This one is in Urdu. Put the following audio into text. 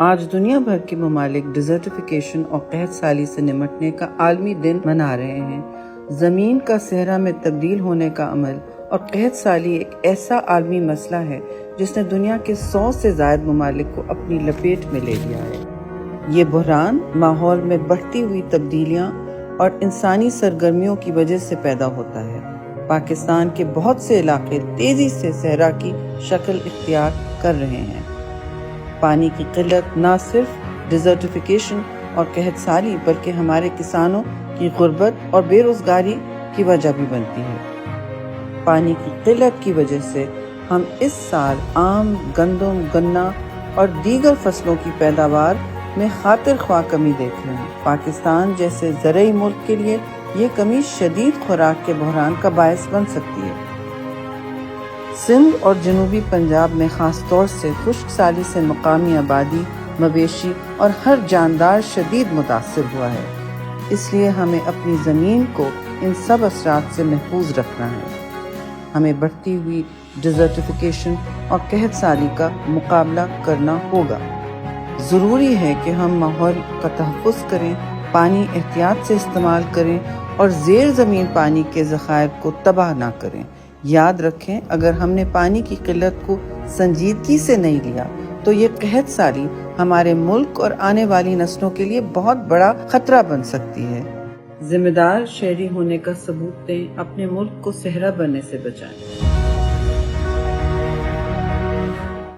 آج دنیا بھر کے ممالک ڈیزرٹیفیکیشن اور قحط سالی سے نمٹنے کا عالمی دن منا رہے ہیں۔ زمین کا صحرا میں تبدیل ہونے کا عمل اور قحط سالی ایک ایسا عالمی مسئلہ ہے جس نے دنیا کے 100 سے زائد ممالک کو اپنی لپیٹ میں لے لیا ہے۔ یہ بحران ماحول میں بڑھتی ہوئی تبدیلیاں اور انسانی سرگرمیوں کی وجہ سے پیدا ہوتا ہے۔ پاکستان کے بہت سے علاقے تیزی سے صحرا کی شکل اختیار کر رہے ہیں۔ پانی کی قلت نہ صرف ڈیزرٹیفیکیشن اور قحط سالی بلکہ ہمارے کسانوں کی غربت اور بے روزگاری کی وجہ بھی بنتی ہے۔ پانی کی قلت کی وجہ سے ہم اس سال آم، گندم، گنا اور دیگر فصلوں کی پیداوار میں خاطر خواہ کمی دیکھ رہے ہیں۔ پاکستان جیسے زرعی ملک کے لیے یہ کمی شدید خوراک کے بحران کا باعث بن سکتی ہے۔ سندھ اور جنوبی پنجاب میں خاص طور سے خشک سالی سے مقامی آبادی، مویشی اور ہر جاندار شدید متاثر ہوا ہے۔ اس لیے ہمیں اپنی زمین کو ان سب اثرات سے محفوظ رکھنا ہے۔ ہمیں بڑھتی ہوئی ڈیزرٹیفیکیشن اور قحط سالی کا مقابلہ کرنا ہوگا۔ ضروری ہے کہ ہم ماحول کا تحفظ کریں، پانی احتیاط سے استعمال کریں اور زیر زمین پانی کے ذخائر کو تباہ نہ کریں۔ یاد رکھیں، اگر ہم نے پانی کی قلت کو سنجیدگی سے نہیں لیا تو یہ قحط سالی ہمارے ملک اور آنے والی نسلوں کے لیے بہت بڑا خطرہ بن سکتی ہے۔ ذمہ دار شہری ہونے کا ثبوت دیں، اپنے ملک کو صحرا بننے سے بچائیں۔